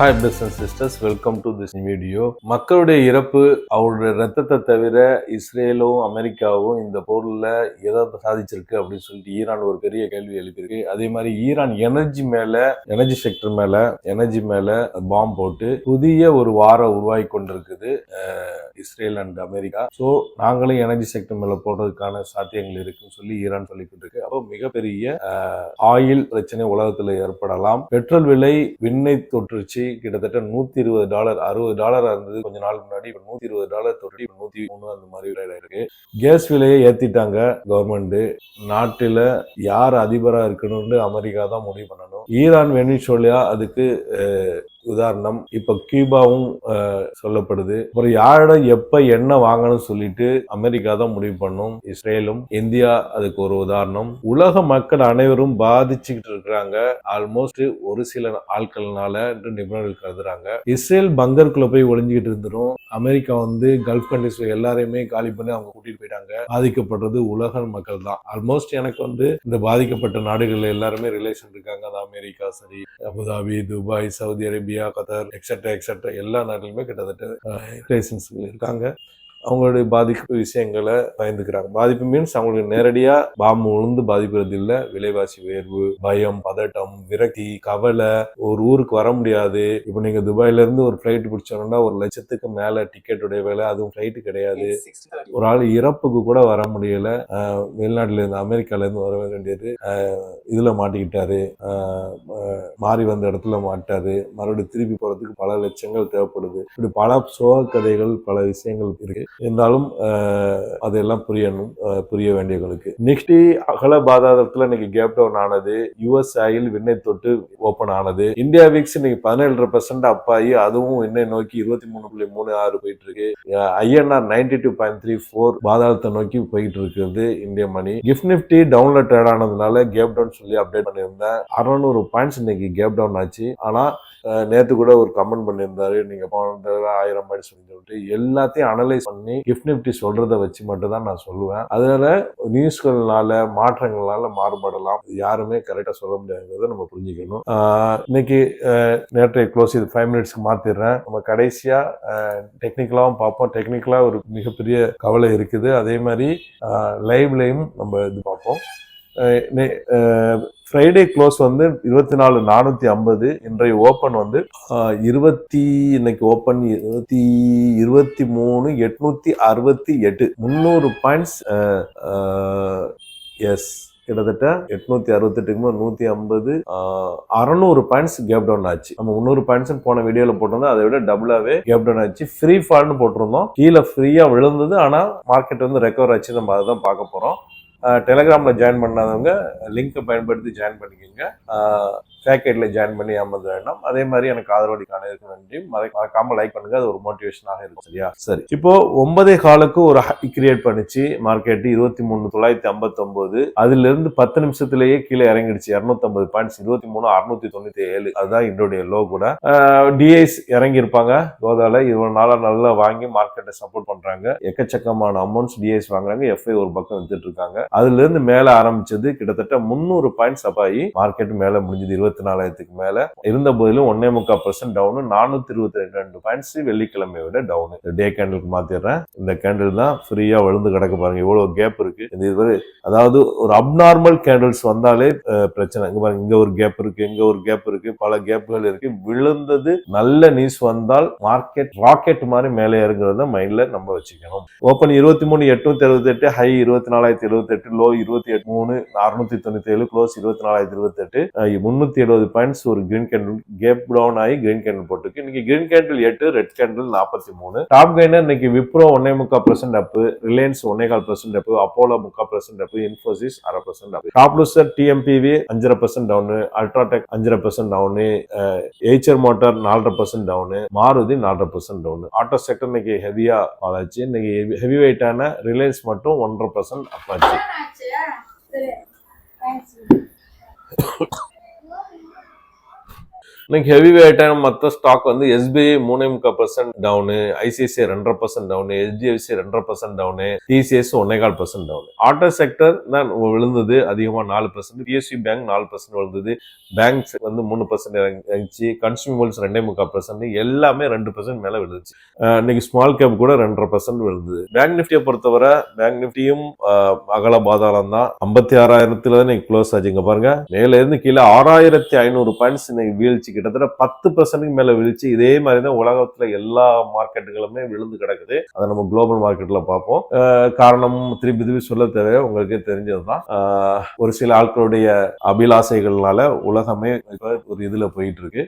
Hi brothers and sisters, welcome to this video. மக்களுடைய இறப்பு அவருடைய ரத்தத்தை தவிர இஸ்ரேலும் அமெரிக்காவும் இந்த போர்ல எதாவது சாதிச்சிருக்கு அப்படின்னு சொல்லிட்டு ஈரான் ஒரு பெரிய கேள்வி எழுப்பியிருக்கு. அதே மாதிரி ஈரான் எனர்ஜி செக்டர் மேல பாம்பு போட்டு புதிய ஒரு வாரம் உருவாகி கொண்டிருக்குது இஸ்ரேல் அண்ட் அமெரிக்கா. ஸோ நாங்களும் எனர்ஜி செக்டர் மேல போடுறதுக்கான சாத்தியங்கள் இருக்குன்னு சொல்லி ஈரான் சொல்லிக்கிட்டு இருக்கு. அப்போ மிகப்பெரிய ஆயில் பிரச்சனை உலகத்துல ஏற்படலாம். பெட்ரோல் விலை விண்ணை தொற்றுச்சு. கிட்டத்தட்ட $120 $60 இருந்தது கொஞ்ச நாள் முன்னாடி. இப்ப $120 தொட்டி 103 அந்த மாதிரி இருக்கு. கேஸ் விலையை ஏத்திட்டாங்க கவர்மெண்ட். நாட்டுல யார் அதிபரா இருக்கணும்னு அமெரிக்கா தான் முடிவு பண்ணணும். ஈரான் வெனிசுவேலா அதுக்கு உதாரணம். இப்ப கியூபாவும் சொல்லப்படுது. அப்புறம் யாரிடம் எப்ப என்ன வாங்கணும் சொல்லிட்டு அமெரிக்கா தான் முடிவு பண்ணும். இஸ்ரேலும் இந்தியா அதுக்கு ஒரு உதாரணம். உலக மக்கள் அனைவரும் பாதிச்சுக்கிட்டு இருக்கிறாங்க. ஆல்மோஸ்ட் ஒரு சில ஆட்கள்னால நிபுணர்கள் கருதுறாங்க. இஸ்ரேல் பங்கருக்குள்ள போய் ஒளிஞ்சுக்கிட்டு இருந்துரும். அமெரிக்கா கல்ஃப் கண்ட்ரிஸ்ல எல்லாரையுமே காலி பண்ணி அவங்க கூட்டிட்டு போயிட்டாங்க. பாதிக்கப்படுறது உலக மக்கள் தான். ஆல்மோஸ்ட் எனக்கு இந்த பாதிக்கப்பட்ட நாடுகள் எல்லாருமே ரிலேஷன் இருக்காங்க. அது அமெரிக்கா சரி, Abu Dhabi, Dubai, Saudi Arabia, Qatar etcetera எல்லா நாட்டிலுமே கிட்டத்தட்ட ரிலேஷன்ஸ்கள் இருக்காங்க. அவங்களுடைய பாதிப்பு விஷயங்களை பயந்துக்கிறாங்க. பாதிப்பு மீன்ஸ் அவங்களுக்கு நேரடியா பாம்பு விழுந்து பாதிக்கிறது இல்ல. விலைவாசி உயர்வு, பயம், பதட்டம், விரக்தி, கவலை, ஒரு ஊருக்கு வர முடியாது. இப்ப நீங்க துபாயில இருந்து ஒரு பிளைட் பிடிச்சோம்னா $1,00,000 மேல டிக்கெட்டுடைய விலை. அதுவும் பிளைட் கிடையாது. ஒரு ஆள் இறப்புக்கு கூட வர முடியல. வெளிநாட்டுல இருந்து அமெரிக்கால இருந்து வர வேண்டியது இதுல மாட்டிக்கிட்டாரு. மாறி வந்த இடத்துல மாட்டாரு. மறுபடியும் திருப்பி போறதுக்கு பல லட்சங்கள் தேவைப்படுது. இப்படி பல சோக கதைகள், பல விஷயங்கள் இருக்கு. இருந்தாலும் அதெல்லாம் புரிய வேண்டியவங்களுக்கு. நிஃப்டி அகல பாதாளத்துல இன்னைக்கு கேப் டவுன் ஆனது. யுஎஸ் ஆயில் விண்ணை தொட்டு ஓபன் ஆனது. இந்தியா விக்ஸ் இன்னைக்கு 17% அப் ஆகி அதுவும் விண்ணை நோக்கி 23.36 போயிட்டு இருக்கு. INR 92.34 பாதாளத்தை நோக்கி போயிட்டு இருக்குது இந்திய மணி. கிஃப்ட் நிஃப்டி டவுன்ல ட்ரேட் ஆனதுனால கேப் டவுன் சொல்லி அப்டேட் பண்ணியிருந்தேன். 600 பாயிண்ட்ஸ் இன்னைக்கு கேப் டவுன் ஆச்சு. ஆனா நேத்து கூட ஒரு கமெண்ட் பண்ணியிருந்தாரு, நீங்க 1000 பாயிண்ட்ஸ் சொல்லிட்டு. எல்லாத்தையும் அனலைஸ் பண்ணி கிஃப்ட் நிஃப்டி சொல்றதை வச்சு மட்டும் தான் நான் சொல்லுவேன். அதனால நியூஸ்கள்னால மாற்றங்களால மாறுபடலாம். யாருமே கரெக்டா சொல்ல முடியாதுங்கிறத நம்ம புரிஞ்சுக்கணும். இன்னைக்கு நேற்றைய க்ளோஸ் இது 5 மினிட்ஸ்க்கு மாத்திடுறேன். நம்ம கடைசியா டெக்னிக்கலாவும் பார்ப்போம். டெக்னிக்கலா ஒரு மிகப்பெரிய கவலை இருக்குது. அதே மாதிரி லைவ்லையும் நம்ம இது பார்ப்போம். Friday close 24,450. இன்றைய ஓப்பன் இன்னைக்கு ஓப்பன் 23,868 300 பாயிண்ட்ஸ். எஸ் கிட்டத்தட்ட 868 150 600 பாயிண்ட்ஸ் கேப் டவுன் ஆச்சு. நம்ம 300 பாயிண்ட்ஸ் போன வீடியோல போட்டிருந்தோம். அதை விட டபுளாவே கேப் டவுன் ஆச்சு. ஃப்ரீ ஃபால்னு போட்டிருந்தோம். கீழே ஃப்ரீயா விழுந்தது. ஆனா மார்க்கெட் ரெக்கவர் ஆச்சு. நம்ம அதை தான் பார்க்க போறோம். டெலிகிராம்ல ஜாயின் பண்ணாதவங்க லிங்கை பயன்படுத்தி ஜாயின் பண்ணிக்கோங்க. பேக்கெட்ல ஜாயின் பண்ணி ஏமாந்து வேண்டாம். அதே மாதிரி எனக்கு ஆதரவளிக்கான நன்றி. மறக்காம லைக் பண்ணுங்க. அது ஒரு மோட்டிவேஷனாக இருக்கும். சரியா? சரி, இப்போ 9.15 ஒரு ஹை கிரியேட் பண்ணிச்சு மார்க்கெட் 23,959. அதுல இருந்து 10 நிமிஷத்திலேயே கீழே இறங்கிடுச்சு. 250 பாயிண்ட்ஸ் 23,697. அதுதான் என்னுடைய லோ கூட. டிஐஸ் இறங்கி இருப்பாங்க. கோதால 20 நாளா நல்லா வாங்கி மார்க்கெட்டை சப்போர்ட் பண்றாங்க. எக்கச்சக்கமான அமௌண்ட்ஸ் டிஐஸ் வாங்குறாங்க. எஃப்ஐ ஒரு பக்கம் வித்துட்டு இருக்காங்க. அதுல இருந்து மேல ஆரம்பிச்சது கிட்டத்தட்ட 300 பாயிண்ட்ஸ் அப் ஆகி மார்க்கெட் மேல முடிஞ்சது. 24,000க்கு மேல இருந்த போதிலும் 1.25% டவுன். 422 பாயிண்ட்ஸ் வெள்ளிக்கிழமை விட டவுன். டே கேண்டிலுக்கு மாத்திடுறேன். இந்த கேண்டில் தான் ஃப்ரீயா விழுந்து கிடக்க பாருங்க. இவ்வளவு கேப் இருக்கு. அதாவது ஒரு அப்நார்மல் கேண்டில்ஸ் வந்தாலே பிரச்சனை. இங்க பாருங்க, இங்க ஒரு கேப் இருக்கு, இங்க ஒரு கேப் இருக்கு, பல கேப்கள் இருக்கு. விழுந்தது நல்ல நியூஸ் வந்தால் மார்க்கெட் ராக்கெட் மாதிரி மேலே இறங்குறத மைண்ட்ல நம்ம வச்சுக்கணும். Open 23,868, high 24,078, low 28,397, close 24,028. 370 points ஒரு கிரீன் கேண்டில் கேப் டவுன் ஆகி கிரீன் கேண்டில் போட்டுருக்கு. இன்னைக்கு green candle 8, red candle 43. Top gainer இன்னைக்கு Wipro 1.25% up, Reliance 1.25% up, Apollo 0.25% up, Infosys 0.5% up. Top loser TMPV 5% down, UltraTech 5% down, Eicher motor 4% down, Maruti 4% down. Auto sector இன்னைக்கு ஹெவியா ஆச்சு. இன்னைக்கு heavy வெயிட்டான Reliance மட்டும் 1.5% அப் ஆச்சு. இன்னைக்கு ஹெவி வெயிட்டான மற்ற ஸ்டாக் வந்து SBI 3.5% down, ICICI 2.5% down, HDFC 2.5% down, TCS 1.25% down. Auto sector தான் விழுந்தது அதிகமா 4%, PSU பேங்க் 4% விழுந்தது, பேங்க்ஸ் வந்து 3% இறங்கிச்சு, கன்சூமபிள்ஸ் 2.5%, எல்லாமே 2% மேல விழுந்துச்சு. இன்னைக்கு ஸ்மால் கேப் கூட 2.5% விழுந்தது. பேங்க் நிஃப்டியை பொறுத்தவரை பேங்க் நிஃப்டியும் அகல பாதாளம் தான். 56,000 இன்னைக்கு க்ளோஸ் ஆச்சு. இங்க பாருங்க, மேல இருந்து கீழே 6,500 பாயிண்ட்ஸ் இன்னைக்கு வீழ்ச்சி, கிட்டத்தட்ட 10% மேல வீழ்ச்சி. இதே மாதிரி தான் உலகத்துல எல்லா மார்க்கெட்டுகளுமே விழுந்து கிடக்குது. அதை நம்ம குளோபல் மார்க்கெட்ல பார்ப்போம். காரணம் திருப்பி திருப்பி சொல்ல தேவை, உங்களுக்கே தெரிஞ்சதுதான். ஒரு சில ஆட்களுடைய அபிலாசைகள்னால உலகமே ஒரு இதுல போயிட்டு இருக்கு.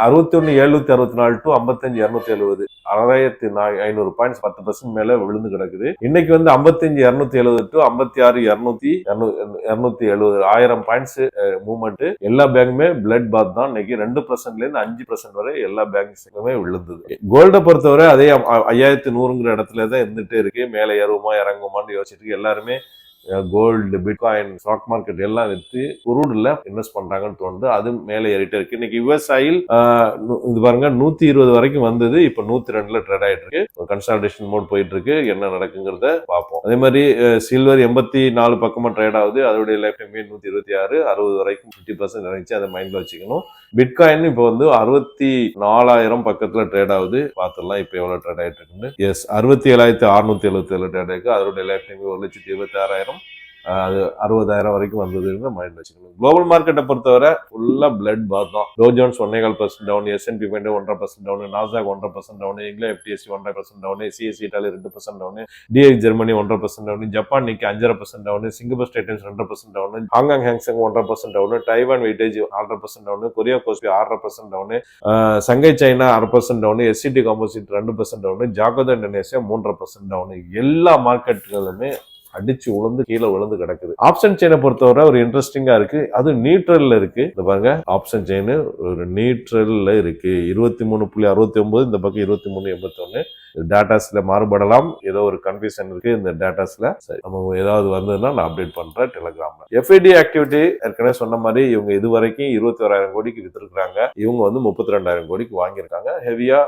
61,764 டு 55,270, 6,500 பாயிண்ட்ஸ் 10% மேல விழுந்து கிடக்குது. இன்னைக்கு வந்து 55,270 டு 56,270, 1000 பாயிண்ட்ஸ் மூவ்மெண்ட். எல்லா பேங்குமே பிளட் பாத் தான். இன்னைக்கு 2%ல இருந்து 5% வரை எல்லா பேங்க்ஸுமே விழுந்தது. கோல்டை பொறுத்தவரை அதே 5,100ங்கிற இடத்துல தான் இருந்துட்டே இருக்கு. மேல ஏறுமா இறங்குமான்னு யோசிச்சுட்டு இருக்கு. எல்லாருமே கோல்டு, பிட்காயின், ஸ்டாக் மார்க்கெட் எல்லாம் வித்து குரூட்ல இன்வெஸ்ட் பண்றாங்கன்னு தோணுது. அது மேலே ஏறிட்டே இருக்கு. இன்னைக்கு யுஎஸ் ஆயில் இது பாருங்க 120 வரைக்கும் வந்தது, இப்ப 102ல ட்ரேட் ஆயிட்டு இருக்கு. கன்சால்டேஷன் மோட் போயிட்டு இருக்கு. என்ன நடக்குங்கிறத பார்ப்போம். அதே மாதிரி சில்வர் 84 பக்கமா ட்ரேட் ஆகுது. அதோடைய லைஃப் டைம் 126, 60 வரைக்கும் 50% இறங்கிச்சு. அதை மைண்ட்ல வச்சுக்கணும். பிட்காயின் இப்ப வந்து 64,000 பக்கத்துல ட்ரேட் ஆகுது. பார்த்துடலாம் இப்ப எவ்வளவு ட்ரேட் ஆயிட்டு இருக்குன்னு. எஸ், 67,677 ட்ரேட் ஆயிருக்கு. அதோடைய லைஃப் டைம் 1,26,000, அது 60,000 வரைக்கும் வந்ததுன்னு மைண்ட் வச்சுக்கணும். குளோபல் மார்க்கெட்டை பொறுத்தவரை ஃபுல்லா பிளட் பாத் தான். Dow Jones 1.25% down, S&P 500 1.5% down, Nasdaq 1.5% down, இங்கிலாந்து FTSE 1.5% down, CSE Italy 2% down, DX Germany 1.5% down, Japan Nikkei 5.5% down, Singapore ஸ்டேட் Times 2% down, Hong Kong Hang Seng 1.5% down, Taiwan weightage 4% down, Korea KOSPI 6% down, Shanghai China 1% down, SCT composite 2% down, Jakarta Indonesia 3% down. எல்லா மார்க்கெட்டுகளுமே அடிச்சு உளுந்து கீழே விழுந்து கிடக்குது. Option செயினை பொறுத்தவரை ஒரு இன்ட்ரெஸ்டிங்கா இருக்கு. அது நியூட்ரல்ல இருக்கு. இந்த பாருங்க, ஆப்ஷன் செயின் ஒரு நியூட்ரல்ல இருக்கு. 23.69, இந்த பக்கம் 23.81. டேட்டாஸ்ல மாறுபடலாம், ஏதோ ஒரு கன்ஃபியூஷன் இருக்கு இந்த டேட்டாஸ்ல. சரி, நம்ம ஏதாவது வந்ததுன்னா நான் அப்டேட் பண்றேன் டெலிகிராம்ல. FID ஆக்டிவிட்டி ஏற்கனவே சொன்ன மாதிரி இவங்க இது வரைக்கும் 21,000 கோடிக்கு வித்திருக்காங்க. இவங்க வந்து 32,000 கோடிக்கு வாங்கியிருக்காங்க. ஹெவியா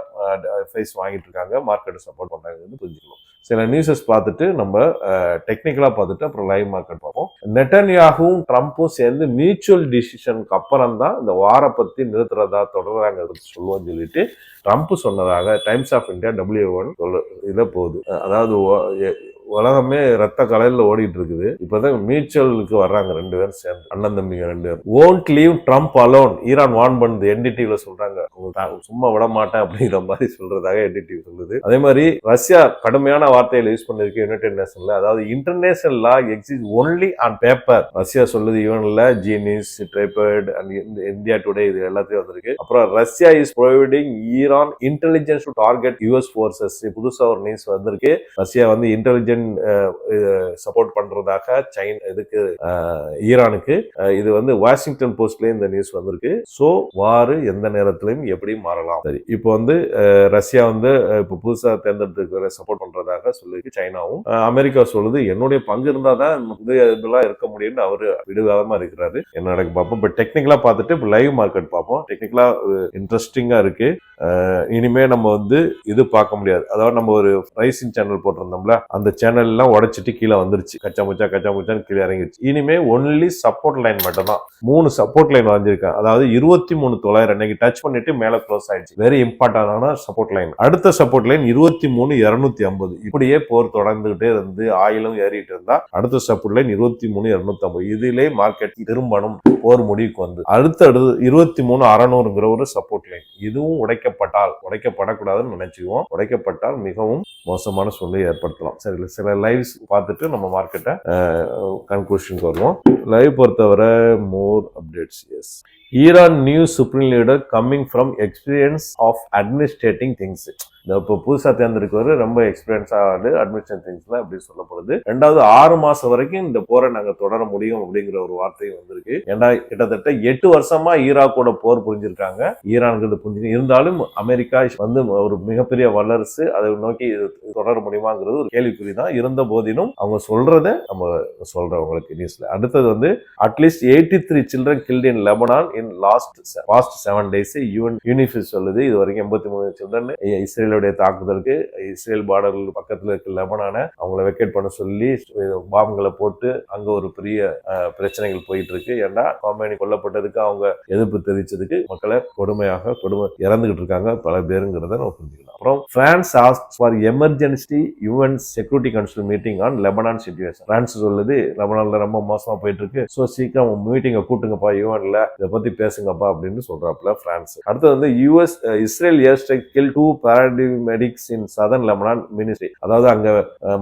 FIs வாங்கிட்டு இருக்காங்க. மார்க்கெட் சப்போர்ட் பண்றாங்க புரிஞ்சுக்கணும். சில நியூஸஸ் பார்த்துட்டு நம்ம டெக்னிக்கலா பார்த்துட்டு அப்புறம் லைவ் மார்க்கெட் பார்ப்போம். நெட்டன்யாஹுவும் ட்ரம்ப்பும் சேர்ந்து மியூச்சுவல் டிசிஷனுக்கு அப்புறம் தான் இந்த வார பத்தி நிறுத்துறதா தொடர்றாங்க சொல்லுவோம்னு சொல்லிட்டு ட்ரம்ப் சொன்னதாக டைம்ஸ் ஆஃப் இந்தியா W1 இதுல போகுது. அதாவது உலகமே ரத்த கலையில ஓடிட்டு இருக்குது. இப்பதான் மியூச்சுவலுக்கு வர்றாங்க 2 பேரும் சேர்ந்து, அண்ணன் தம்பிங்க 2 பேரும். Won't leave Trump alone, Iran warn பண்ணுது. NDTV சொல்றாங்க, சும்மா விட மாட்டேன் அப்படிங்கிற மாதிரி சொல்றதாக NDTV சொல்லுது. அதே மாதிரி ரஷ்யா கடுமையான வார்த்தையில யூஸ் பண்ணிருக்கு யுனைடெட் நேஷன்ல. அதாவது international law exist only on paper. Russia சொல்லுது யூஎன்ல, ஜீனிஸ், ட்ரைபர்ட் அண்ட் இந்தியா டுடே இது எல்லாத்தையும் வந்திருக்கு. அப்புறம் Russia is providing Iran intelligence to target US forces. புதுசா ஒரு நியூஸ் வந்திருக்கு. ரஷ்யா வந்து இன்டெலிஜென்ஸ் சப்போர்ட் பண்றதாக இதுக்கு ஈரானுக்கு. இது வந்து வாஷிங்டன் போஸ்ட்ல இந்த நியூஸ் வந்திருக்கு. சோ வார் எந்த நேரத்திலும் எப்படி மாறலாம். சரி, இப்போ வந்து ரஷ்யா வந்து இப்போ புதுசா தேர்ந்தெடுத்து சப்போர்ட் பண்றதாக சொல்லிருக்கு. சைனாவும் அமெரிக்கா சொல்லுது என்னுடைய பங்கு இருந்தா தான் இதெல்லாம் இருக்க முடியும்னு அவரு விடுவாதமா இருக்கிறாரு. என்ன நடக்கு பார்ப்போம். இப்போ டெக்னிக்கலா பார்த்துட்டு இப்போ லைவ் மார்க்கெட் பார்ப்போம். டெக்னிக்கலா இன்ட்ரெஸ்டிங்கா இருக்கு. இனிமே நம்ம வந்து இது பார்க்க முடியாது. அதாவது நம்ம ஒரு ரைசிங் சேனல் போட்டிருந்தோம்ல, அந்த சேனல் எல்லாம் உடைச்சிட்டு கீழே வந்துருச்சு. கச்சா முச்சான்னு கீழே இறங்கிருச்சு. இனிமே ஒன்லி சப்போர்ட் லைன் மட்டும் தான். 3 சப்போர்ட் லைன் வந்திருக்கேன். அதாவது 23,900 இன்னைக்கு டச் பண்ணிட்டு மேல க்ளோஸ் ஆயிடுச்சு. வெரி இம்பார்ட்டன்டான சப்போர்ட் லைன். அடுத்த சப்போர்ட் லைன் 23,250. இப்படியே போர் தொடர்ந்துகிட்டே இருந்து ஆயிலும் ஏறிட்டு இருந்தா அடுத்த சப்போர்ட் லைன் 23,250. இதிலே மார்க்கெட் திரும்பணும் போர் முடிவுக்கு வந்து. அடுத்தது 23,600ங்கிற ஒரு சப்போர்ட் லைன். இதுவும் உடைக்கப்படக்கூடாதுன்னு நினைச்சுக்குவோம். உடைக்கப்பட்டால் மிகவும் மோசமான சூழ்நிலை ஏற்படுத்தலாம். சரி, சில லைவ்ஸ் பார்த்துட்டு நம்ம மார்க்கெட்டை கன்க்ளூஷனுக்கு வருவோம். லைவ் பொறுத்தவரை more updates. Yes, Iran new supreme leader coming from experience of administrating things. இப்போ புதுசா தேர்ந்தெடுக்கவர் ரொம்ப எக்ஸ்பீரியன்ஸா அட்மிஷன் திங்ஸ்ல அப்படி சொல்லப்படுது. 2வது 6 மாசம் வரைக்கும் இந்த போரை நாங்க தொடர முடியும் அப்படிங்கிற ஒரு வார்த்தை வந்திருக்கு. ஏன்னா கிட்டத்தட்ட 8 வருஷமா ஈராக்கோட போர் புரிஞ்சிருக்காங்க. ஈரானுக்கு புரிஞ்சு இருந்தாலும் அமெரிக்கா வந்து ஒரு மிகப்பெரிய வல்லரசு, அதை நோக்கி தொடர முடியுமாங்கிறது ஒரு கேள்விக்குறி தான். இருந்த போதிலும் அவங்க சொல்றத நம்ம சொல்றோம் உங்களுக்கு நியூஸ்ல. அடுத்தது வந்து at least 83 children killed in Lebanon in past 7 days யூனிஃபிஸ் சொல்லுது. இது வரைக்கும் 83 சில்ட்ரன் இஸ்ரேலுடைய தாக்குதலுக்கு இஸ்ரேல் பார்டர் பக்கத்துல இருக்க லெபனான அவங்கள வெக்கேட் பண்ண சொல்லி பாம்புகளை போட்டு அங்க ஒரு பெரிய பிரச்சனைகள் போயிட்டு இருக்கு. ஏன்னா காமேனி கொல்லப்பட்டதுக்கு அவங்க எதிர்ப்பு தெரிவிச்சதுக்கு மக்களை கொடுமை இறந்துகிட்டு இருக்காங்க பல பேருங்கிறத நம்ம புரிஞ்சுக்கலாம். அப்புறம் France ask for emergency UN security council meeting on Lebanon situation. France சொல்லுது லெபனான்ல ரொம்ப மோசமா போயிட்டு இருக்கு, சோ சீக்கிரம் மீட்டிங்கை கூட்டுங்கப்பா யுஎன்ல, இதை பத்தி பேசுங்கப்பா அப்படின்னு சொல்றாப்புல பிரான்ஸ். அடுத்து வந்து Israel air strike kill 2 paramedics in southern Lebanon ministry. அதாவது அங்க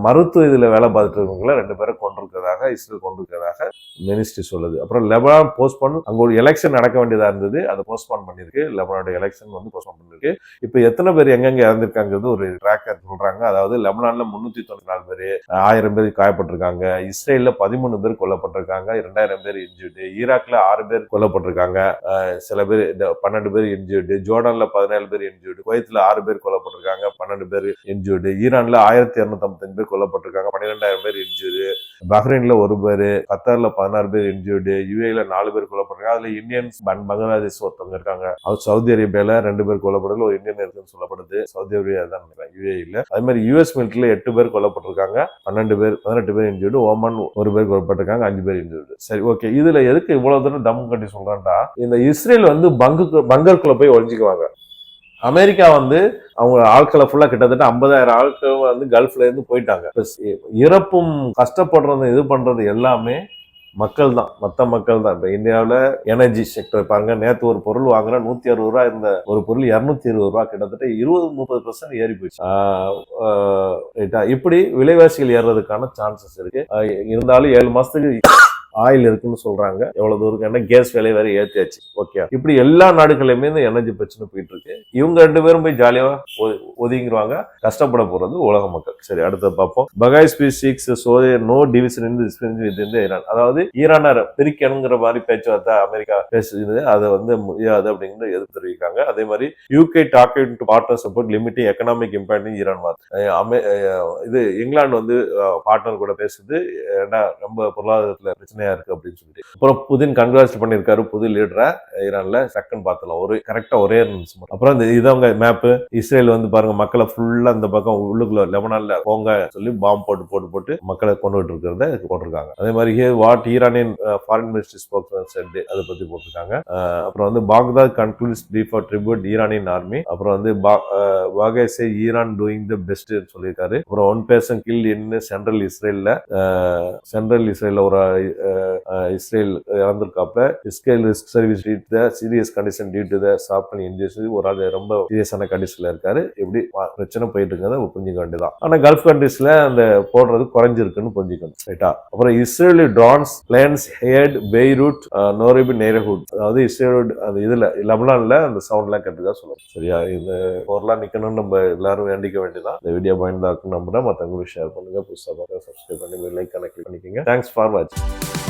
மருத்துவ இதுல வேலை பார்த்துட்டு இருக்கவங்கள 2 பேரை கொண்டிருக்கிறதாக இஸ்ரேல் கொண்டிருக்கிறதாக மினிஸ்ட்ரி சொல்லுது. அப்புறம் லெபனான் போஸ்ட்போன், அங்க ஒரு எலெக்ஷன் நடக்க வேண்டியதா இருந்தது, அதை போஸ்ட்போன் பண்ணிருக்கு. லெபனானோட எலெக்ஷன் வந்து போஸ்ட்போன் பண்ணிருக்கு. இப்ப எத்தனை பேர் எங்கெங்க இறந்திருக்காங்கிறது ஒரு ட்ராக்கர் சொல்றாங்க. அதாவது லெபனான்ல 394 பேர், 1000 பேர் காயப்பட்டிருக்காங்க. இஸ்ரேல்ல 13 பேர் கொல்லப்பட்டிருக்காங்க, 2000 பேர் இன்ஜூர்டு. ஈராக்ல 6 பேர் கொல்லப்பட்டிருக்காங்க, சில பேர் 12 பேர் இன்ஜூர்டு. ஜோர்டான்ல 17 பேர் இன்ஜூர்டு. குவைத்ல 6 பேர் கொல்லப்பட்டிருக்காங்க, 12 பேர் இன்ஜூர்டு. ஈரான்ல 1255 பேர் கொல்லப்பட்டிருக்காங்க, 12,000 பேர் இன்ஜூர்டு. பஹ்ரைன்ல 1 பேர், கத்தார்ல 16 பேர் இன்ஜூர்டு. யுஏல 4 பேர் கொல்லப்பட்டிருக்காங்க. அதுல இந்தியன்ஸ் பங்களாதேஷ் ஒருத்தவங்க இருக்காங்க. சவுதி அரேபியால 2 பேர் கொல்லப்படுறது, ஒரு இந்தியன் இருக்குன்னு சொல்லப்படுது. சவுதி அரேபியா தான் யுஏ இல்ல. அதே மாதிரி யுஎஸ் மிலிட்டரியில 8 பேர் கொல்லப்பட்டிருக்காங்க, 18 பேர் இன்ஜூர்டு. ஓமன் 1 பேர் கொல்லப்பட்டிருக்காங்க, 5 பேர் இன்ஜூர்டு. சரி, ஓகே. இதுல எதுக்கு இவ்வளவு தூரம் தம் கட்டி சொல்றான்டா, இந்த இஸ்ரேல் வந்து பங்கருக்குள்ள போய் ஒழிஞ்சுக்குவாங்க. அமெரிக்கா வந்து அவங்க ஆட்களை ஃபுல்லா கிட்டத்தட்ட 50,000 ஆட்கள் வந்து கல்ஃப்ல இருந்து போயிட்டாங்க. இறப்பும் கஷ்டப்படுறது இது பண்றது எல்லாமே மக்கள் தான், மற்ற மக்கள் தான். இப்போ இந்தியாவில் எனர்ஜி செக்டர் பாருங்க, நேற்று ஒரு பொருள் வாங்குற 160 ரூபா இருந்த ஒரு பொருள் 220 ரூபா, கிட்டத்தட்ட 20-30% ஏறி போயிடுச்சு. இப்படி விலைவாசிகள் ஏறுறதுக்கான சான்சஸ் இருக்கு. இருந்தாலும் 7 மாசத்துக்கு ஆயில் இருக்குன்னு சொல்றாங்க. எவ்வளவு தூரம், ஏன்னா கேஸ் விலை வேற ஏற்றியாச்சு. ஓகே, இப்படி எல்லா நாடுகளுமே இந்த எனர்ஜி பிரச்சனை போயிட்டு இருக்கு. இவங்க 2 பேரும் போய் ஜாலியா ஒதுங்கிடுவாங்க, கஷ்டப்பட போறது உலக மக்கள். சரி, அடுத்து பார்ப்போம். Baghaei speech seeks so no division in Iran. அதாவது ஈரானை பிரிக்கணுங்கிற மாதிரி பேச்சுவார்த்தை அமெரிக்கா பேசுது, அதை வந்து முடியாது அப்படிங்கிற எதிர்ப்பு தெரிவிக்காங்க. அதே மாதிரி UK talking to partner support limiting economic impact in Iran வார். இது இங்கிலாந்து வந்து பார்ட்னர் கூட பேசுது, ஏன்னா ரொம்ப பொருளாதாரத்துல பிரச்சனை இருக்கு அப்படின்னு சொல்லிட்டு. அப்புறம் புதின் கன்கிராச்சுலேட் பண்ணிருக்காரு புது லீடரை ஈரான்ல. செகண்ட் பார்த்தலாம், ஒரு கரெக்டா ஒரே நிமிஷம். அப்புறம் இந்த இதவங்க மேப்பு இஸ்ரேல் வந்து பாருங்க, மக்களை ஃபுல்லா இந்த பக்கம் உள்ளுக்குள்ள லெபனான்ல போங்க சொல்லி பாம்பு போட்டு மக்களை கொண்டுகிட்டு இருக்கிறத போட்டிருக்காங்க. அதே மாதிரி what Iranian foreign minister spokesman said, அதை பத்தி போட்டிருக்காங்க. அப்புறம் வந்து Baghdad concludes brief for tribute Iranian army. அப்புறம் வந்து பாகேசே ஈரான் டூயிங் த பெஸ்ட் சொல்லியிருக்காரு. அப்புறம் 1 person killed in சென்ட்ரல் இஸ்ரேல்ல ஒரு இஸ்ரேல் இறந்திருக்காப்ல. Israel rescue service due to the serious condition due to the sharp injuries. ஒரு ஆள் ரொம்ப சீரியஸான கண்டிஷன்ல இருக்காரு. எப்படி பிரச்சனை போயிட்டு இருக்கிறத புரிஞ்சுக்க வேண்டியதான். ஆனா கல்ஃப் கண்ட்ரீஸ்ல அந்த போடுறது குறைஞ்சிருக்குன்னு புரிஞ்சுக்கணும். ரைட்டா? அப்புறம் Israeli drones planes hit Beirut நோரிபி நெய்ரஹுட். அதாவது இஸ்ரேல் அந்த இதுல லெபனான்ல அந்த சவுண்ட்லாம் கேட்டுக்கா சொல்லணும். சரியா? இந்த போர்லாம் நிக்கணும்னு நம்ம எல்லாரும் வேண்டிக்க வேண்டியதான். இந்த வீடியோ பயன்தாக்கும் நம்புறேன். மற்றவங்களுக்கு ஷேர் பண்ணுங்க. புதுசாக சப்ஸ்கிரைப் பண்ணி லைக் கனெக்ட் பண்ணிக்கோங்க. தேங்க்ஸ் ஃபார் வாட்சிங்.